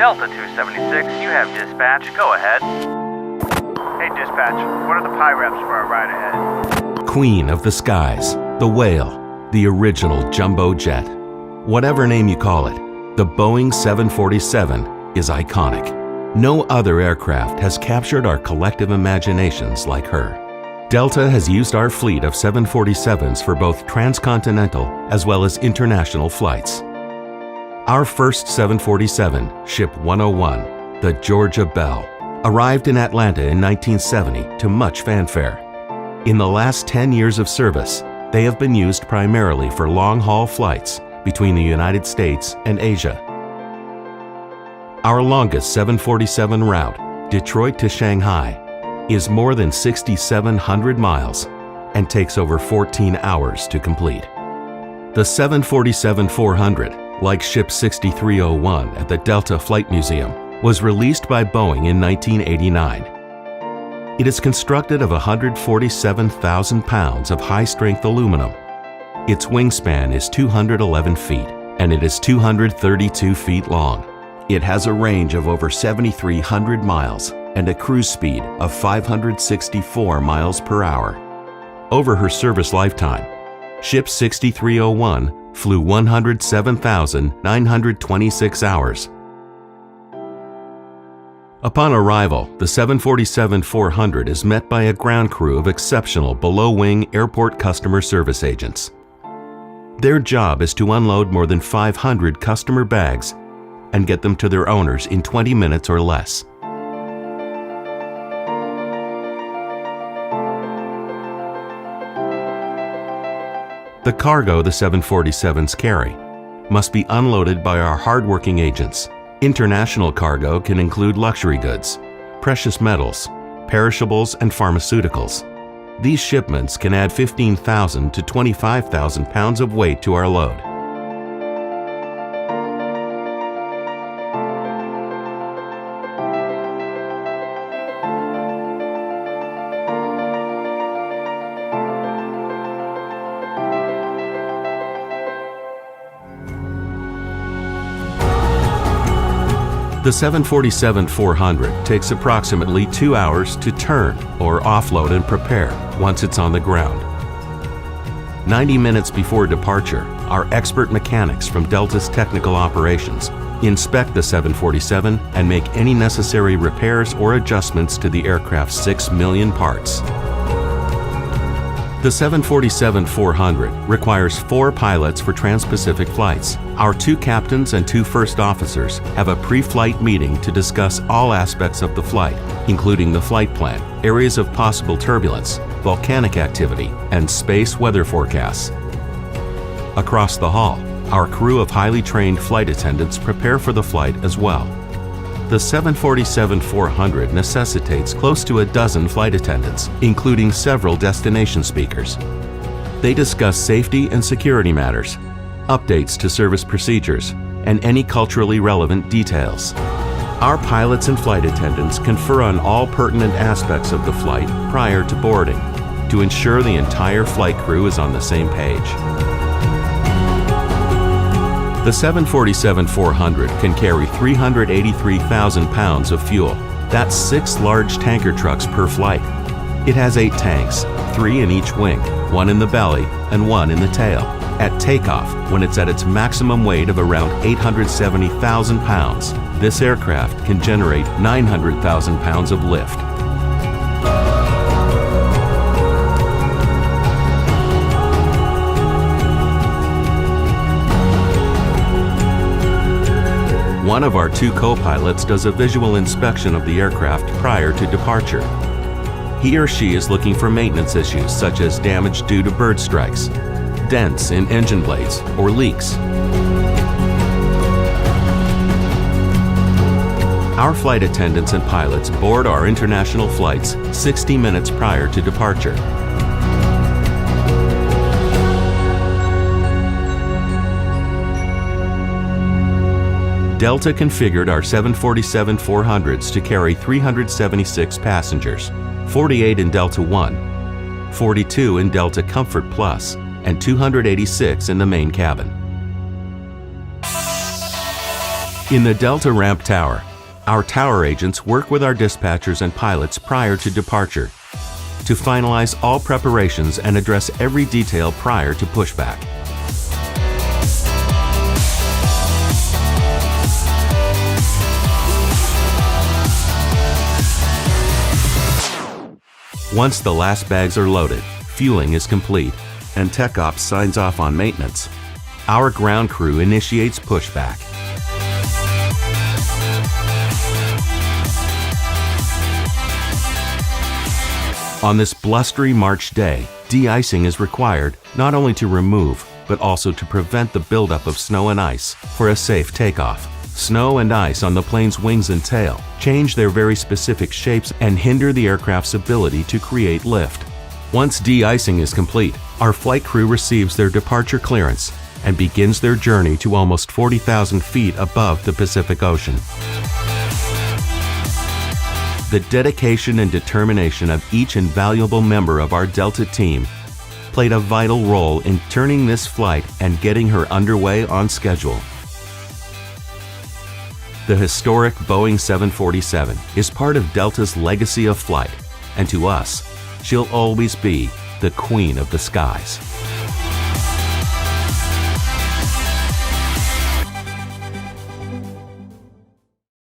Delta 276, you have dispatch. Go ahead. Hey, dispatch. What are the PI reps for our ride ahead? Queen of the skies, the whale, the original jumbo jet. Whatever name you call it, the Boeing 747 is iconic. No other aircraft has captured our collective imaginations like her. Delta has used our fleet of 747s for both transcontinental as well as international flights. Our first 747, Ship 101, the Georgia Belle, arrived in Atlanta in 1970 to much fanfare. In the last 10 years of service, they have been used primarily for long-haul flights between the United States and Asia. Our longest 747 route, Detroit to Shanghai, is more than 6,700 miles and takes over 14 hours to complete. The 747-400, like Ship 6301 at the Delta Flight Museum, was released by Boeing in 1989. It is constructed of 147,000 pounds of high-strength aluminum. Its wingspan is 211 feet, and it is 232 feet long. It has a range of over 7,300 miles and a cruise speed of 564 miles per hour. Over her service lifetime, Ship 6301 flew 107,926 hours. Upon arrival, the 747-400 is met by a ground crew of exceptional below-wing airport customer service agents. Their job is to unload more than 500 customer bags and get them to their owners in 20 minutes or less. The cargo the 747s carry must be unloaded by our hardworking agents. International cargo can include luxury goods, precious metals, perishables, and pharmaceuticals. These shipments can add 15,000 to 25,000 pounds of weight to our load. The 747-400 takes approximately 2 hours to turn or offload and prepare once it's on the ground. 90 minutes before departure, our expert mechanics from Delta's technical operations inspect the 747 and make any necessary repairs or adjustments to the aircraft's 6 million parts. The 747-400 requires 4 pilots for trans-Pacific flights. Our 2 captains and 2 first officers have a pre-flight meeting to discuss all aspects of the flight, including the flight plan, areas of possible turbulence, volcanic activity, and space weather forecasts. Across the hall, our crew of highly trained flight attendants prepare for the flight as well. The 747-400 necessitates close to a dozen flight attendants, including several destination speakers. They discuss safety and security matters, updates to service procedures, and any culturally relevant details. Our pilots and flight attendants confer on all pertinent aspects of the flight prior to boarding to ensure the entire flight crew is on the same page. The 747-400 can carry 383,000 pounds of fuel. That's 6 large tanker trucks per flight. It has 8 tanks, 3 in each wing, 1 in the belly and 1 in the tail. At takeoff, when it's at its maximum weight of around 870,000 pounds, this aircraft can generate 900,000 pounds of lift. One of our 2 co-pilots does a visual inspection of the aircraft prior to departure. He or she is looking for maintenance issues such as damage due to bird strikes, dents in engine blades, or leaks. Our flight attendants and pilots board our international flights 60 minutes prior to departure. Delta configured our 747-400s to carry 376 passengers, 48 in Delta One, 42 in Delta Comfort Plus, and 286 in the main cabin. In the Delta Ramp Tower, our tower agents work with our dispatchers and pilots prior to departure to finalize all preparations and address every detail prior to pushback. Once the last bags are loaded, fueling is complete, and Tech Ops signs off on maintenance, our ground crew initiates pushback. On this blustery March day, de-icing is required not only to remove, but also to prevent the buildup of snow and ice for a safe takeoff. Snow and ice on the plane's wings and tail change their very specific shapes and hinder the aircraft's ability to create lift. Once de-icing is complete, our flight crew receives their departure clearance and begins their journey to almost 40,000 feet above the Pacific Ocean. The dedication and determination of each invaluable member of our Delta team played a vital role in turning this flight and getting her underway on schedule. The historic Boeing 747 is part of Delta's legacy of flight, and to us, she'll always be the Queen of the Skies.